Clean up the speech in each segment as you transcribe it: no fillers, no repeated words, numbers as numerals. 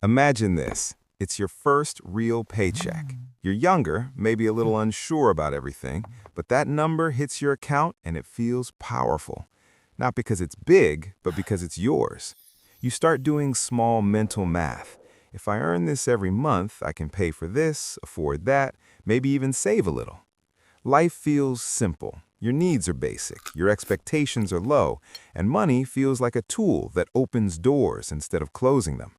Imagine this. It's your first real paycheck. You're younger, maybe a little unsure about everything, but that number hits your account and it feels powerful. Not because it's big, but because it's yours. You start doing small mental math. If I earn this every month, I can pay for this, afford that, maybe even save a little. Life feels simple. Your needs are basic, your expectations are low, and money feels like a tool that opens doors instead of closing them.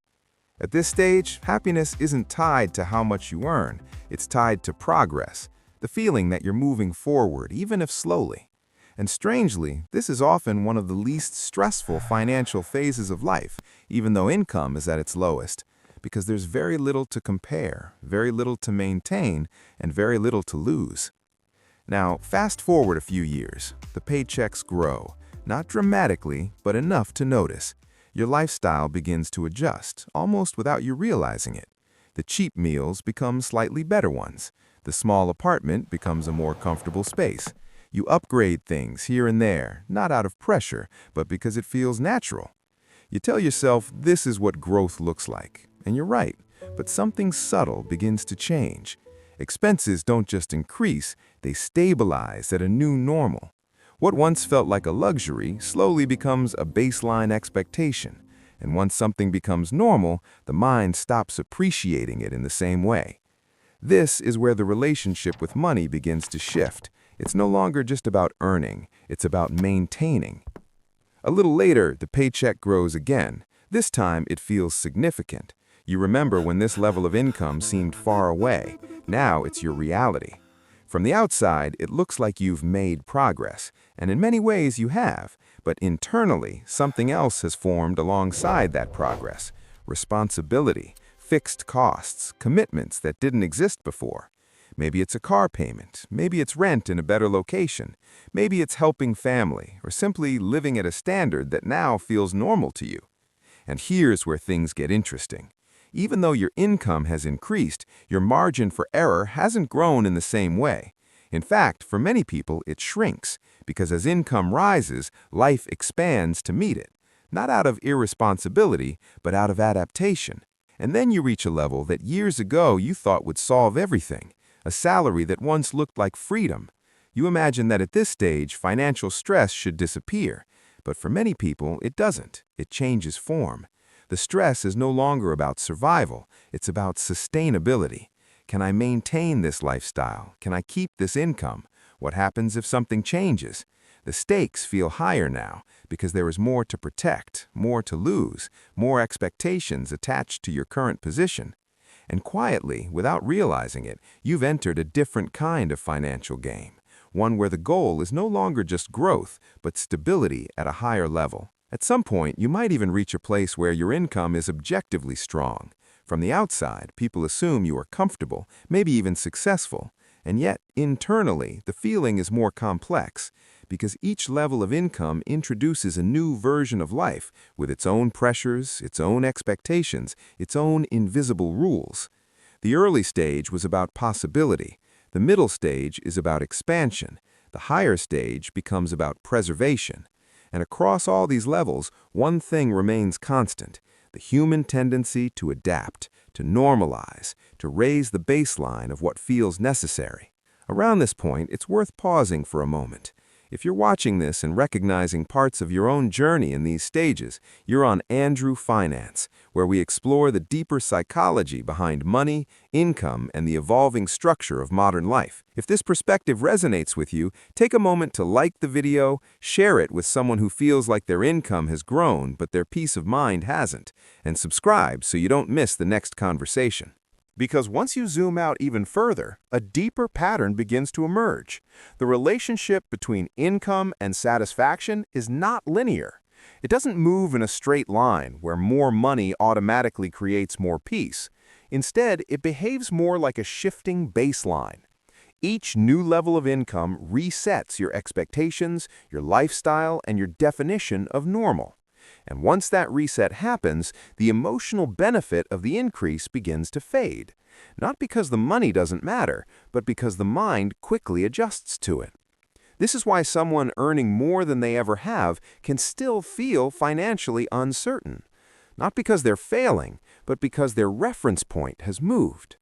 At this stage, happiness isn't tied to how much you earn, it's tied to progress, the feeling that you're moving forward, even if slowly. And strangely, this is often one of the least stressful financial phases of life, even though income is at its lowest, because there's very little to compare, very little to maintain, and very little to lose. Now, fast forward a few years, the paychecks grow, not dramatically, but enough to notice. Your lifestyle begins to adjust, almost without you realizing it. The cheap meals become slightly better ones. The small apartment becomes a more comfortable space. You upgrade things here and there, not out of pressure, but because it feels natural. You tell yourself this is what growth looks like, and you're right, but something subtle begins to change. Expenses don't just increase, they stabilize at a new normal. What once felt like a luxury slowly becomes a baseline expectation, and once something becomes normal, the mind stops appreciating it in the same way. This is where the relationship with money begins to shift. It's no longer just about earning, it's about maintaining. A little later, the paycheck grows again. This time, it feels significant. You remember when this level of income seemed far away. Now it's your reality. From the outside, it looks like you've made progress, and in many ways you have, but internally, something else has formed alongside that progress. Responsibility, fixed costs, commitments that didn't exist before. Maybe it's a car payment, maybe it's rent in a better location, maybe it's helping family, or simply living at a standard that now feels normal to you. And here's where things get interesting. Even though your income has increased, your margin for error hasn't grown in the same way. In fact, for many people, it shrinks, because as income rises, life expands to meet it. Not out of irresponsibility, but out of adaptation. And then you reach a level that years ago you thought would solve everything, a salary that once looked like freedom. You imagine that at this stage, financial stress should disappear. But for many people, it doesn't. It changes form. The stress is no longer about survival, it's about sustainability. Can I maintain this lifestyle? Can I keep this income? What happens if something changes? The stakes feel higher now because there is more to protect, more to lose, more expectations attached to your current position. And quietly, without realizing it, you've entered a different kind of financial game, one where the goal is no longer just growth, but stability at a higher level. At some point, you might even reach a place where your income is objectively strong. From the outside, people assume you are comfortable, maybe even successful. And yet, internally, the feeling is more complex, because each level of income introduces a new version of life with its own pressures, its own expectations, its own invisible rules. The early stage was about possibility. The middle stage is about expansion. The higher stage becomes about preservation. And across all these levels, one thing remains constant: the human tendency to adapt, to normalize, to raise the baseline of what feels necessary. Around this point, it's worth pausing for a moment. If you're watching this and recognizing parts of your own journey in these stages, you're on Andrew Finance, where we explore the deeper psychology behind money, income, and the evolving structure of modern life. If this perspective resonates with you, take a moment to like the video, share it with someone who feels like their income has grown but their peace of mind hasn't, and subscribe so you don't miss the next conversation. Because once you zoom out even further, a deeper pattern begins to emerge. The relationship between income and satisfaction is not linear. It doesn't move in a straight line where more money automatically creates more peace. Instead, it behaves more like a shifting baseline. Each new level of income resets your expectations, your lifestyle, and your definition of normal. And once that reset happens, the emotional benefit of the increase begins to fade. Not because the money doesn't matter, but because the mind quickly adjusts to it. This is why someone earning more than they ever have can still feel financially uncertain. Not because they're failing, but because their reference point has moved.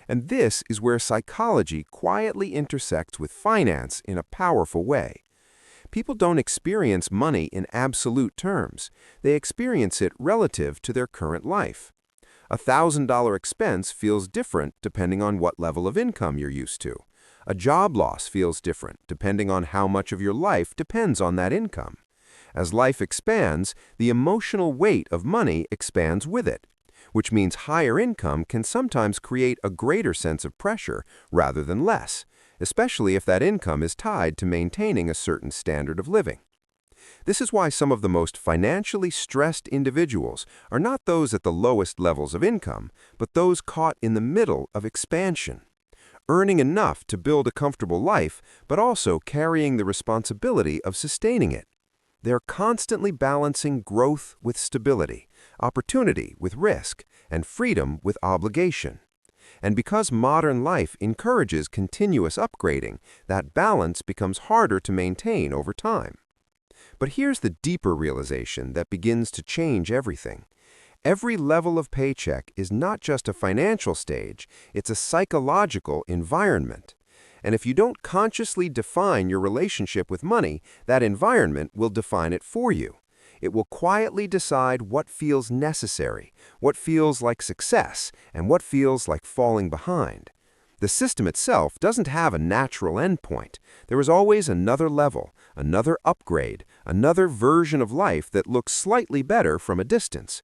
And this is where psychology quietly intersects with finance in a powerful way. People don't experience money in absolute terms. They experience it relative to their current life. A $1,000 expense feels different depending on what level of income you're used to. A job loss feels different depending on how much of your life depends on that income. As life expands, the emotional weight of money expands with it, which means higher income can sometimes create a greater sense of pressure rather than less, especially if that income is tied to maintaining a certain standard of living. This is why some of the most financially stressed individuals are not those at the lowest levels of income, but those caught in the middle of expansion, earning enough to build a comfortable life, but also carrying the responsibility of sustaining it. They're constantly balancing growth with stability, opportunity with risk, and freedom with obligation. And because modern life encourages continuous upgrading, that balance becomes harder to maintain over time. But here's the deeper realization that begins to change everything. Every level of paycheck is not just a financial stage, it's a psychological environment. And if you don't consciously define your relationship with money, that environment will define it for you. It will quietly decide what feels necessary, what feels like success, and what feels like falling behind. The system itself doesn't have a natural endpoint. There is always another level, another upgrade, another version of life that looks slightly better from a distance.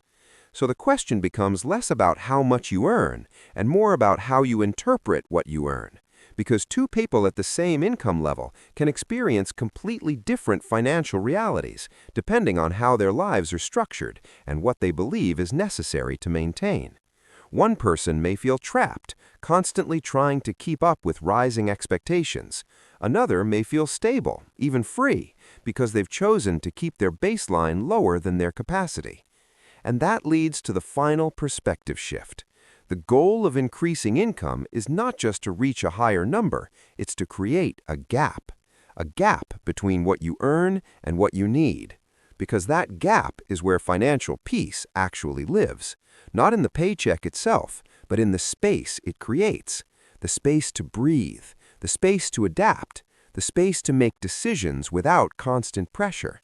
So the question becomes less about how much you earn and more about how you interpret what you earn. Because two people at the same income level can experience completely different financial realities, depending on how their lives are structured and what they believe is necessary to maintain. One person may feel trapped, constantly trying to keep up with rising expectations. Another may feel stable, even free, because they've chosen to keep their baseline lower than their capacity. And that leads to the final perspective shift. The goal of increasing income is not just to reach a higher number, it's to create a gap between what you earn and what you need. Because that gap is where financial peace actually lives, not in the paycheck itself, but in the space it creates, the space to breathe, the space to adapt, the space to make decisions without constant pressure.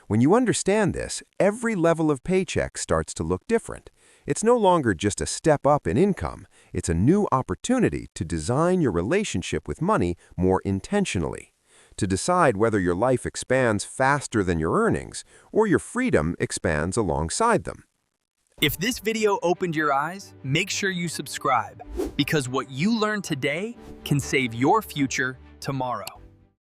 When you understand this, every level of paycheck starts to look different. It's no longer just a step up in income, it's a new opportunity to design your relationship with money more intentionally, to decide whether your life expands faster than your earnings or your freedom expands alongside them. If this video opened your eyes, make sure you subscribe, because what you learn today can save your future tomorrow.